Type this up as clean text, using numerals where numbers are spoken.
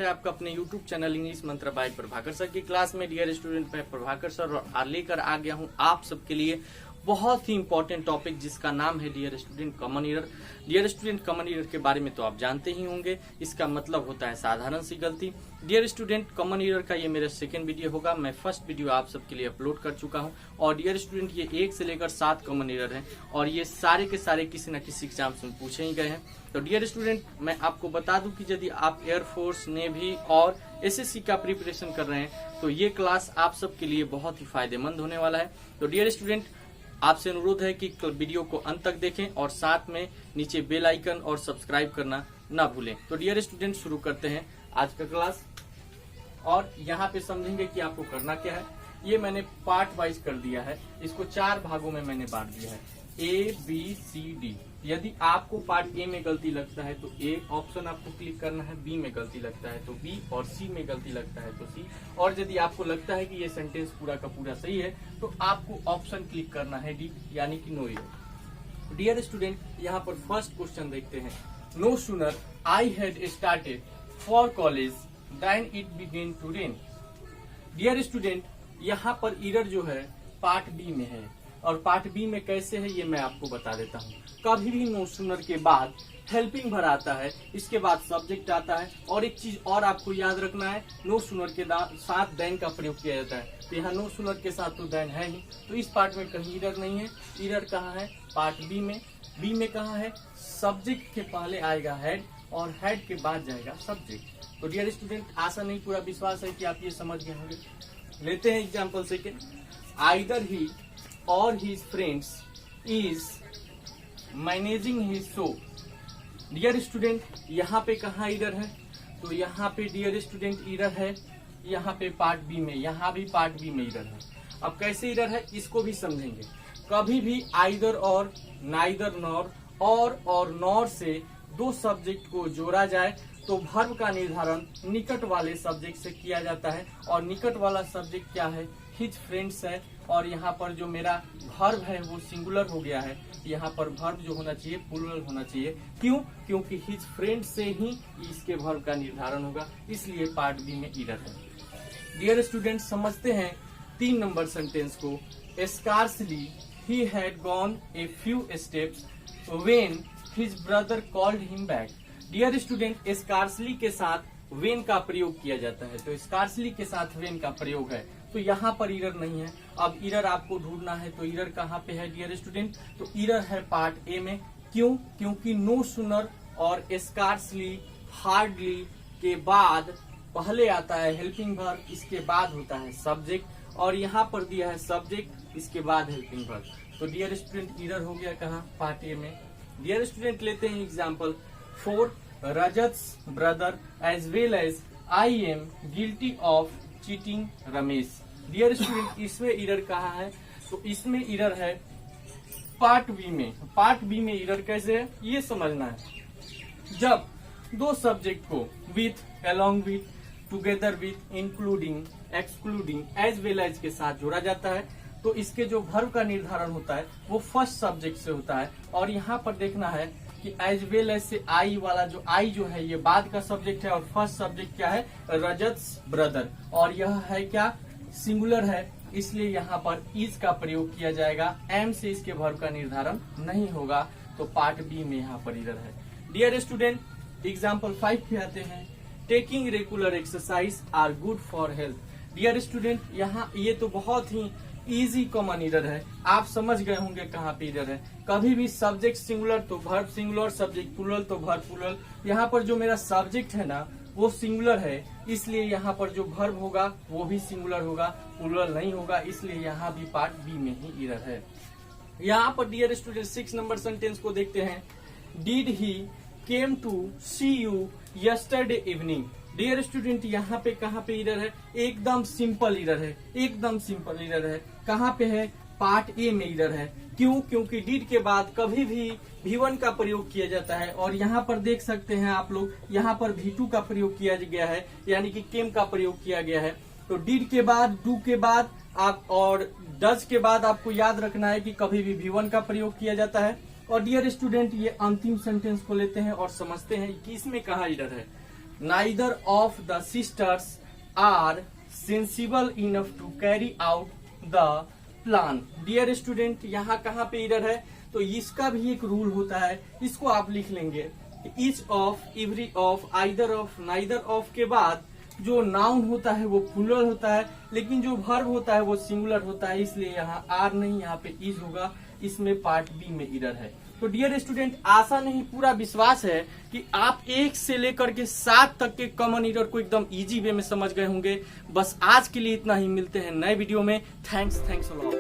आपका अपने YouTube channel English मंत्र बाय प्रभाकर सर की क्लास में। डियर स्टूडेंट, मैं प्रभाकर सर और लेकर आ गया हूं आप सबके लिए बहुत ही इंपॉर्टेंट टॉपिक जिसका नाम है dear student common error. Dear student common error के बारे में तो आप जानते ही होंगे, इसका मतलब होता है साधारण सी गलती। डियर स्टूडेंट कॉमन ईरर का ये मेरा सेकंड वीडियो होगा। मैं फर्स्ट वीडियो आप सबके लिए अपलोड कर चुका हूं और डियर स्टूडेंट ये 1 से लेकर 7 कॉमन ईरर हैं और ये सारे के सारे किसी न किसी एग्जाम्स में पूछे ही गए हैं। तो डियर स्टूडेंट, मैं आपको बता दूं कि यदि आप एयरफोर्स, नेवी और एसएससी का प्रिपरेशन कर रहे हैं तो ये क्लास आप सबके लिए बहुत ही फायदेमंद होने वाला है। तो डियर स्टूडेंट, आपसे अनुरोध है कि वीडियो को अंत तक देखें और साथ में नीचे बेल आइकन और सब्सक्राइब करना ना भूलें। तो डियर स्टूडेंट, शुरू करते हैं आज का क्लास और यहाँ पे समझेंगे कि आपको करना क्या है। ये मैंने पार्ट वाइज कर दिया है, इसको 4 भागों में मैंने बांट दिया है, A, B, C, D। यदि आपको पार्ट ए में गलती लगता है तो ए ऑप्शन आपको क्लिक करना है, बी में गलती लगता है तो बी और सी में गलती लगता है तो सी, और यदि आपको लगता है कि ये सेंटेंस पूरा का पूरा सही है तो आपको ऑप्शन क्लिक करना है डी, यानी कि नो ईयर। डियर स्टूडेंट, यहाँ पर फर्स्ट क्वेश्चन देखते हैं। No sooner I had started for college then it began to rain. Dear student, यहाँ पर ईरर जो है पार्ट बी में है और पार्ट बी में कैसे है ये मैं आपको बता देता हूँ। कभी भी नो सूनर के बाद हेल्पिंग वर्ब आता है, इसके बाद सब्जेक्ट आता है और एक चीज और आपको याद रखना है, नो सूनर के साथ देन का प्रयोग किया जाता है। तो यहाँ नो सूनर के साथ तो देन है ही, तो इस पार्ट में कहीं ईरर नहीं है। ईरर कहाँ है? पार्ट बी में। बी में कहाँ है? सब्जेक्ट के पहले आएगा हेड और हेड के बाद जाएगा सब्जेक्ट। तो डियर स्टूडेंट, आशा नहीं पूरा विश्वास है कि आप ये समझ गए होंगे। लेते हैं example second. Either he or his friends is managing his show। Dear student, यहाँ पे कहाँ ईरर है? तो यहाँ पे डियर स्टूडेंट ईरर है यहाँ पे पार्ट बी में, यहाँ भी पार्ट बी में ईरर है। अब कैसे ईरर है इसको भी समझेंगे। कभी भी आइदर और, नाइदर नॉर, और नॉर से 2 सब्जेक्ट को जोड़ा जाए तो वर्ब का निर्धारण निकट वाले सब्जेक्ट से किया जाता है और निकट वाला सब्जेक्ट क्या है? हिज फ्रेंड्स है और यहाँ पर जो मेरा वर्ब है वो सिंगुलर हो गया है। यहाँ पर वर्ब जो होना चाहिए प्लूरल होना चाहिए। क्यों? क्योंकि हिज फ्रेंड्स से ही इसके वर्ब का निर्धारण होगा, इसलिए पार्ट बी में ईरर है। डियर स्टूडेंट, समझते हैं 3 नंबर सेंटेंस को। Scarcely he had gone a few steps when his brother called him back. Dear student, scarcely के साथ वेन का प्रयोग किया जाता है, तो स्कार्सली के साथ वेन का प्रयोग है तो यहाँ पर ईरर नहीं है। अब ईरर आपको ढूंढना है तो ईरर कहाँ पे है डियर स्टूडेंट? तो ईरर है पार्ट ए में। क्यों? क्योंकि नो सूनर और स्कार्सली, हार्डली के बाद पहले आता है हेल्पिंग वर्ब, इसके बाद होता है सब्जेक्ट और यहाँ पर दिया है सब्जेक्ट, इसके बाद हेल्पिंग वर्ब। तो डियर स्टूडेंट, ईरर हो गया कहाँ? पार्ट ए में। डियर स्टूडेंट, लेते हैं example. For Rajat's brother as well as I am guilty of cheating Ramesh. Dear student, इसमें ईरर कहाँ है? तो इसमें ईरर है पार्ट बी में। पार्ट बी में ईरर कैसे है ये समझना है। जब 2 सब्जेक्ट को with, along with, together with, including, excluding, as well as के साथ जोड़ा जाता है तो इसके जो वर्ब का निर्धारण होता है वो फर्स्ट सब्जेक्ट से होता है और यहाँ पर देखना है कि एज वेल एज से आई वाला जो आई जो है ये बाद का सब्जेक्ट है और फर्स्ट सब्जेक्ट क्या है? रजत्स ब्रदर, और यह है क्या? सिंगुलर है, इसलिए यहाँ पर इज का प्रयोग किया जाएगा। एम से इसके वर्ब का निर्धारण नहीं होगा तो पार्ट बी में यहाँ पर ईरर है। डियर स्टूडेंट, एग्जाम्पल 5 पे आते हैं। Taking regular exercise are good for health. Dear student, यहाँ ये तो बहुत ही इजी कॉमन ईरर है, आप समझ गए होंगे कहाँ पे ईरर है। कभी भी सब्जेक्ट सिंगुलर तो वर्ब सिंगुलर, सब्जेक्ट प्लूरल तो वर्ब प्लूरल। यहाँ पर जो मेरा सब्जेक्ट है ना वो सिंगुलर है, इसलिए यहाँ पर जो वर्ब होगा वो भी सिंगुलर होगा, प्लूरल नहीं होगा, इसलिए यहाँ भी पार्ट बी में ही ईरर है। यहाँ पर डियर स्टूडेंट 6 नंबर सेंटेंस को देखते हैं। Did he came to see you yesterday evening. Dear student, यहाँ पे कहाँ पे ईरर है? एकदम सिंपल ईरर है, एकदम सिंपल ईरर है। कहाँ पे है? पार्ट ए में एरर है। क्यों? क्योंकि डिड के बाद कभी भी V1 का प्रयोग किया जाता है और यहाँ पर देख सकते हैं आप लोग, यहाँ पर V2 का प्रयोग किया गया है, यानी कि केम का प्रयोग किया गया है। तो डिड के बाद, डू के बाद आप और डज के बाद आपको याद रखना है कि कभी भी V1 का प्रयोग किया जाता है। और डियर स्टूडेंट, ये अंतिम सेंटेंस को लेते हैं और समझते हैं कि इसमें कहाँ एरर है। Neither of the sisters are sensible enough to carry out the plan. Dear student, यहाँ कहाँ पे एरर है? तो इसका भी एक रूल होता है, इसको आप लिख लेंगे। Each of, every of, either of, neither of के बाद जो नाउन होता है वो प्लूरल होता है, लेकिन जो वर्ब होता है वो सिंगुलर होता है, इसलिए यहाँ आर नहीं, यहाँ पे इज होगा। इसमें पार्ट बी में एरर है। तो डियर स्टूडेंट, आशा नहीं पूरा विश्वास है कि आप 1 से लेकर के 7 तक के कॉमन एरर को एकदम इजी वे में समझ गए होंगे। बस आज के लिए इतना ही, मिलते हैं नए वीडियो में। Thanks a lot.